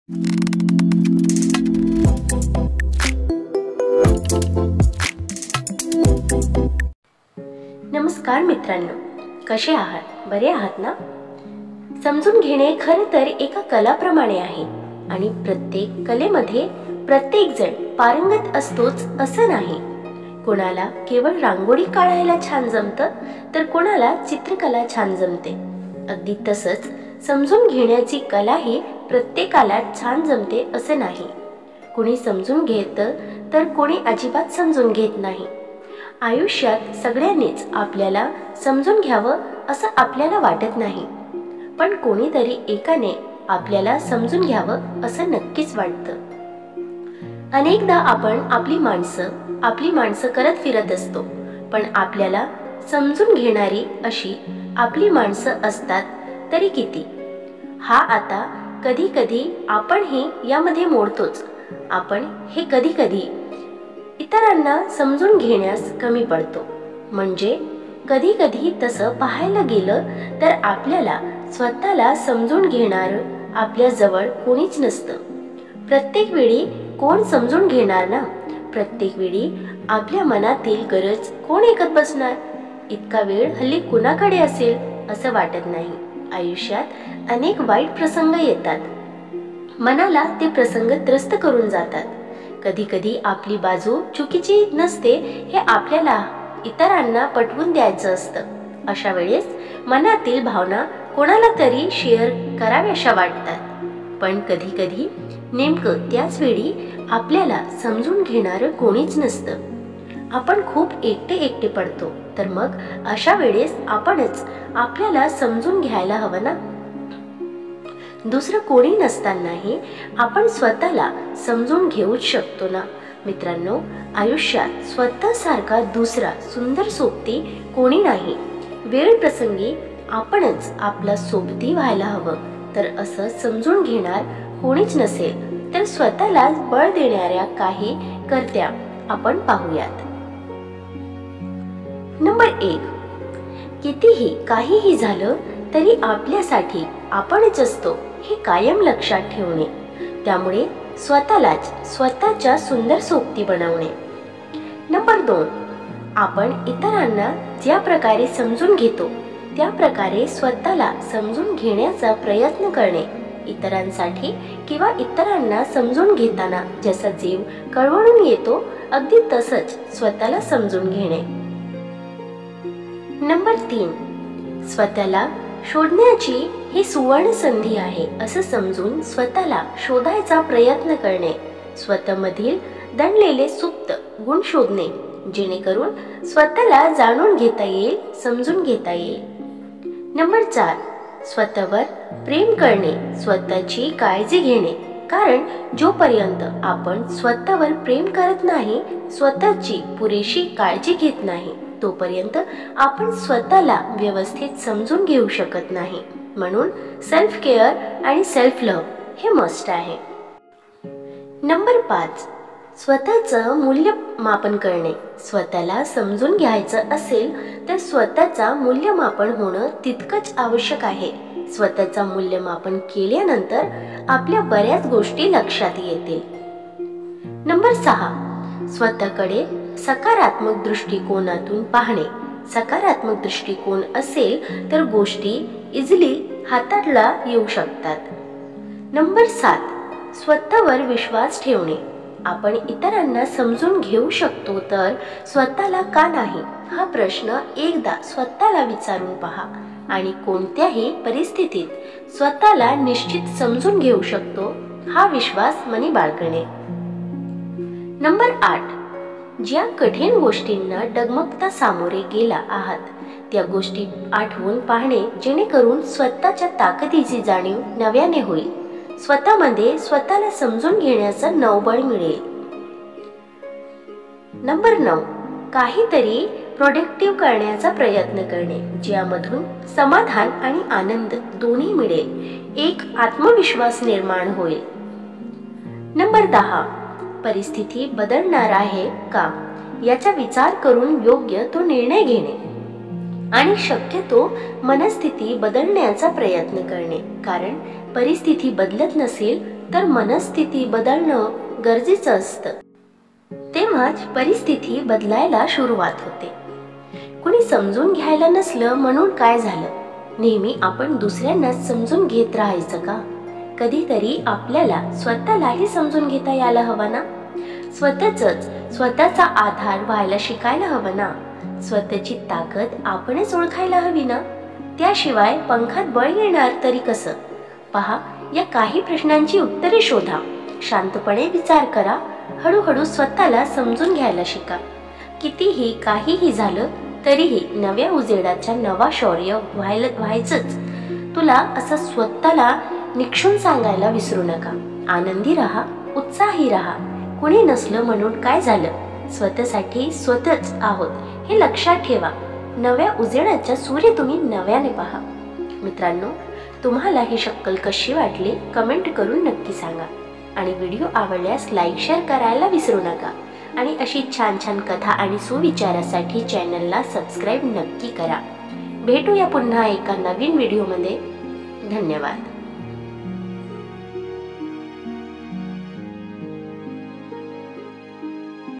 नमस्कार मित्रांनो, कसे आहात? बरे आहात ना? समजून घेणे खरं तर एका कलाप्रमाणे आहे आणि प्रत्येक कलेमध्ये प्रत्येक जण पारंगत असतोच असं नाही. कोणाला केवळ रांगोळी काढायला छान जमतं, तर कोणाला चित्रकला छान जमते. अगदी तसंच समजून घेण्याची कलाही प्रत्येकाला छान जमते असं नाही. कोणी समजून घेतं तर कोणी अजिबात समजून घेत नाही. आयुष्यात सगळ्यांनीच आपल्याला समजून घ्यावं असं आपल्याला वाटत नाही, पण कोणीतरी एकाने आपल्याला समजून घ्यावं असं नक्कीच वाटतं. अनेकदा आपण आपली माणसं करत फिरत असतो, पण आपल्याला समजून घेणारी अशी आपली माणसं असतात तरी किती? हा आता कधी कधी आपणही यामध्ये मोडतोच. आपण हे कधी कधी इतरांना समजून घेण्यास कमी पडतो. म्हणजे कधी कधी तसं पाहायला गेलं तर आपल्याला स्वतःला समजून घेणारं आपल्या जवळ कोणीच नसतं. प्रत्येक वेळी कोण समजून घेणार ना? प्रत्येक वेळी आपल्या मनातील गरज कोण ऐकत बसणार? इतका वेळ हल्ली कुणाकडे असेल असं वाटत नाही. आयुष्यात अनेक वाईट प्रसंग येतात, मनाला ते प्रसंग त्रस्त करून जातात. कधी कधी आपली बाजू चुकीची नसते हे आपल्याला इतरांना पटवून द्यायचं असतं. अशा वेळेस मनातील भावना कोणाला तरी शेअर कराव्याशा वाटतात, पण कधी कधी नेमकं त्याच वेळी आपल्याला समजून घेणारं कोणीच नसतं. आपण खूप एकटे पडतो. तर मग अशा वेळेस आपणच आपल्याला समजून घ्यायला हवं ना? दुसरं कोणी नसतानाही आपण स्वतःला समजून घेऊच शकतो ना? मित्रांनो, आयुष्यात स्वतःसारखा दुसरा सुंदर सोबती कोणी नाही. वेळ प्रसंगी आपणच आपला सोबती व्हायला हवं. तर असं समजून घेणार कोणीच नसेल तर स्वतःला बळ देणाऱ्या काही कर्त्या आपण पाहूयात. नंबर 1, कितीही काहीही झालं तरी आपल्यासाठी आपणच असतो हे कायम लक्षात ठेवणे. त्यामुळे स्वतःलाच स्वतःच्या सुंदर सोबती बनवणे. नंबर 2, आपण इतरांना ज्या प्रकारे समजून घेतो त्या प्रकारे स्वतःला समजून घेण्याचा प्रयत्न करणे. इतरांसाठी किंवा इतरांना समजून घेताना जसा जीव कळवळून येतो अगदी तसंच स्वतःला समजून घेणे. नंबर 3, स्वतःला शोधण्याची ही सुवर्ण संधी आहे असं समजून स्वतःला शोधायचा प्रयत्न करणे. स्वतःमधील दडलेले सुप्त गुण शोधणे, जेणेकरून स्वतःला जाणून घेता येईल, समजून घेता येईल. नंबर 4, स्वतःवर प्रेम करणे, स्वतःची काळजी घेणे. कारण जोपर्यंत आपण स्वतःवर प्रेम करत नाही, स्वतःची पुरेशी काळजी घेत नाही, तोपर्यंत आपण स्वतःला व्यवस्थित समजून घेऊ शकत नाही. म्हणून सेल्फ केअर आणि सेल्फ लव्ह हे मस्ट आहे. नंबर 5, स्वतःचं मूल्यमापन करणे. स्वतःला समजून घ्यायचं असेल तर स्वतःचा मूल्यमापन होणं तितकंच आवश्यक आहे. स्वतःचा मूल्यमापन केल्यानंतर आपल्या बऱ्याच गोष्टी लक्षात येतील. नंबर 6, स्वतःकडे सकारात्मक दृष्टिकोनातून पाहणे. सकारात्मक दृष्टिकोन असेल तर गोष्टी इझिली हाताळता येऊ शकतात. नंबर 7, स्वतःवर विश्वास ठेवणे. आपण इतरांना समजून घेऊ शकतो तर स्वतःला का नाही हा प्रश्न एकदा स्वतःला विचारून पहा आणि कोणत्याही परिस्थितीत स्वतःला निश्चित समजून घेऊ शकतो हा विश्वास मनी बाळगणे. नंबर 8, ज्या कठीण गोष्टींना डगमगता सामोरे गेला आहात त्या गोष्टी आठवून पाहणे, जेणेकरून स्वतःच्या ताकदीची जाणीव नव्याने होईल. स्वतःमध्ये स्वतःला समजून घेण्याचं नवबळ मिळेल. नंबर 9, काहीतरी प्रोडक्टिव्ह करण्याचा प्रयत्न करणे, ज्यामधून समाधान आणि आनंद दोन्ही मिळेल. एक आत्मविश्वास निर्माण होईल. नंबर 10, परिस्थिती बदलणार आहे का याचा विचार करून योग्य तो निर्णय घेणे आणि शक्यतो मनस्थिती बदलण्याचा प्रयत्न करणे. कारण परिस्थिती बदलत नसेल तर मनस्थिती बदलणं गरजेचं असतं। तेव्हाच परिस्थिती बदलायला सुरुवात होते। कुणी समजून घ्यायला नसलं म्हणून काय झालं, नेहमी आपण दुसऱ्यांना समजून घेत राहायचं का? कधीतरी आपल्याला स्वतःलाही समजून घेता यायला हवं ना? स्वतःचा आधार व्हायला शिकायला हवं ना? स्वतःची ताकद आपणच ओळखायला हवी ना? त्याशिवाय पंखात बळ येणार तरी कसं? पहा, या काही प्रश्नांची उत्तरे शोधा, शांतपणे विचार करा, हळूहळू स्वतःला समजून घ्यायला शिका। कितीही काहीही झालं तरीही नव्या उजेडाच्या नवा शौर्य व्हायचंच। तुला असं स्वतःला निक्षून सांगायला विसरू नका। आनंदी राहा, उत्साही राहा। कुणी नसलं म्हणून काय झालं, स्वतःसाठी स्वतःच आहोत हे लक्षात ठेवा। नव्या उजेडाच्या सूर्य तुम्ही नव्याने पहा। मित्रांनो, तुम्हाला ही शक्कल कशी वाटली कमेंट करून नक्की सांगा आणि व्हिडिओ आवडल्यास लाईक शेअर करायला विसरू नका। आणि अशी छान छान कथा आणि सुविचारासाठी चॅनलला सबस्क्राईब नक्की करा। भेटूया पुन्हा एका नवीन व्हिडिओमध्ये। धन्यवाद।